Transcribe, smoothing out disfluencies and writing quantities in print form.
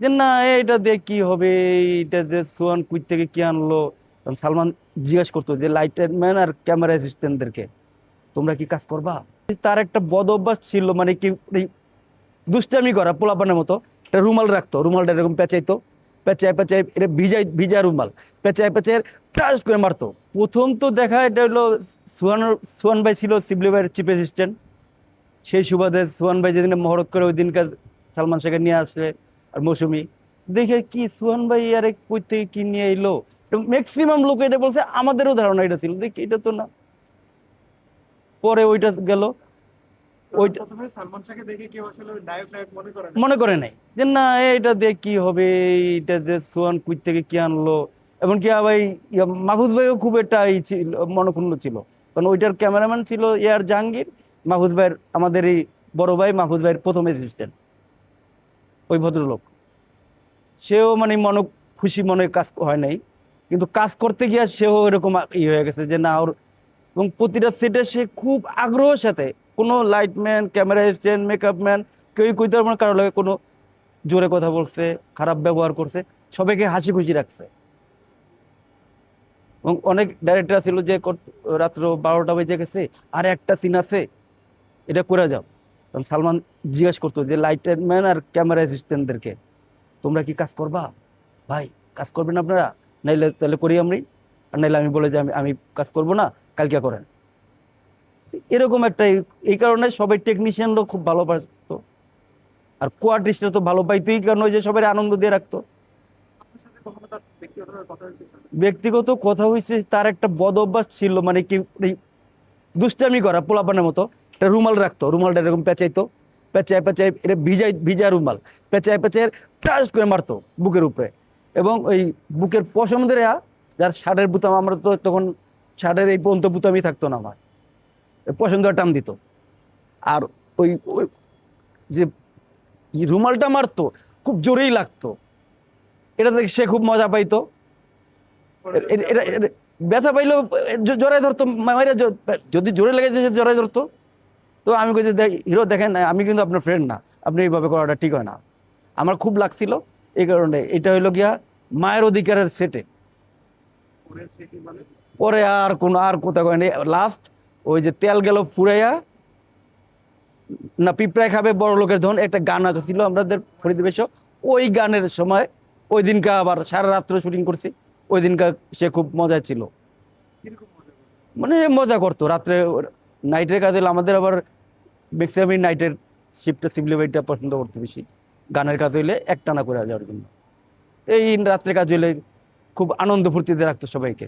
যে না এটা দিয়ে কি হবে, এটা যে সোহান কুই থেকে কি আনলো। তখন সালমান জিজ্ঞেস করতো যে লাইটের ম্যান আর ক্যামেরা অ্যাসিস্ট্যান্টদেরকে, তোমরা কি কাজ করবা। তার একটা বদ অভ্যাস ছিল, মানে কি এই দুষ্টামি করা পোলাপানের মতো। একটা রুমাল রাখতো, রুমালটা এরকম পেঁচাইতো, পেঁচায় পেঁচায় এটা ভিজা রুমাল, পেঁচায় পেঁচায় টাস করে মারতো। প্রথম তো দেখা এটা হলো সুহান সুহান ভাই ছিল শিবলি ভাইয়ের চিফ অ্যাসিস্ট্যান্ট। সেই সুবাদে সোহান ভাই যেদিন মহরত করে ওই দিনকার সালমান শাহকে নিয়ে আসে আর মৌসুমী দেখে কি সোহান ভাই আরে কই থেকে কি নিয়ে এলো। ম্যাক্সিমাম লোক এটা বলছে, আমাদেরও ধারণা এটা ছিল, দেখি এটা তো না। পরে ওইটা গেল, কারণ ওইটা প্রথমে সালমান শাহকে দেখে কেউ আসলে ওই নায়ক নায়ক মনে করে না। মনে করে নাই যে না এটা দিয়ে কি হবে, এটা যে সোহান কুই থেকে কি আনলো। এমনকি ভাই মাহফুজ ভাইও খুব একটা ছিল, মনক্ষুণ্ণ ছিল। কারণ ওইটার ক্যামেরাম্যান ছিল এআর জাহাঙ্গীর, মাহফুজ ভাইয়ের আমাদের এই বড় ভাই মাহফুজ ভাইয়ের প্রথম অ্যাসিস্ট্যান্ট ওই ভদ্রলোক। সেও মানে খুশি মনে কাজ হয় নাই, কিন্তু কাজ করতে গিয়ে সেও এরকম হয়ে গেছে যে না ওর। এবং প্রতিটা সেটে সে খুব আগ্রহের সাথে, কোনো lightman camera assistant makeup man কেউই কইতে পারবে না কারো লাগে কোনো জোরে কথা বলছে, খারাপ ব্যবহার করছে, সবাইকে হাসি খুশি রাখছে। এবং অনেক ডাইরেক্টর ছিল যে রাত্র 12টা বেজে গেছে, আর একটা সিন আছে, এটা করে যাও। তখন সালমান জিজ্ঞেস করতো যে লাইটের ম্যান আর ক্যামেরা অ্যাসিস্ট্যান্টদেরকে, তোমরা কি কাজ করবা ভাই, কাজ করবেন আপনারা, নাইলে তাহলে করি আমি, আর নাইলে আমি বলে যে আমি আমি কাজ করব না, কালকে করেন। এরকম একটা এই কারণে সবাই টেকনিশিয়ানরাও খুব ভালো পারতো, আর কোয়ার্টিস্টরা তো ভালো পাইতোই, কারণ ওই যে সবাই আনন্দ দিয়ে রাখতো। আপনার সাথে কখনো তার ব্যক্তিগতভাবে কথা হয়েছে সালমান? ব্যক্তিগত কথা হয়েছে, তার একটা বদ অভ্যাস ছিল, মানে কি এই দুষ্টামি করা পোলাপানের মতো। একটা রুমাল রাখতো, রুমালটা এরকম পেঁচাইতো, পেঁচায় পেঁচায় এটা ভিজা রুমাল, পেঁচায় পেঁচায় টাস করে মারতো বুকের উপরে। এবং ওই বুকের পশম ধরে যার শার্টের বুতাম, আমরা তো তখন শার্টের এই পর্যন্ত বুতামই থাকতো না আমার, পশম ধরে টান দিত। আর ওই ওই যে রুমালটা মারতো খুব জোরেই লাগতো, এটা থেকে সে খুব মজা পাইতো। পরে যখন এটা ব্যথা এটা- পায়? এটা- ব্যথা পাইলেও জড়াই ধরতো, মাইরা যদি জোরে লেগেছে সে জড়াই ধরতো। তো আমি কই যে হিরো দেখেন আমি কিন্তু আপনার ফ্রেন্ড না, আপনি এইভাবে করাটা ঠিক হয় না। আমার খুব লাগছিল, এই কারণে এটা হইলো গিয়া মায়ের অধিকারের সেটে। পরে সে কি বলে? পরে আর কোথাও করেনি। লাস্ট ওই যে তেল গেল ফুরাইয়া, না পিঁপড়ায় খাবে বড় লোকের ধন, একটা গান ছিল আমাদের ফরিদ বেশ, ওই গানের সময় ওই দিনকা আবার সারা রাত্র শুটিং করছি। ওই দিনকা সে খুব মজা ছিল, কিরকম মজা করছে? মানে মজা করতো রাত্রে। নাইটের কাজ হলে আমাদের আবার ম্যাক্সিমামই নাইটের শিফটটা সিমলি বাইটটা পছন্দ করতে বেশি। গানের কাজ হইলে একটানা করে যাওয়ার জন্য, এই রাত্রে কাজ হইলে খুব আনন্দ ফুর্তিতে রাখতো সবাইকে।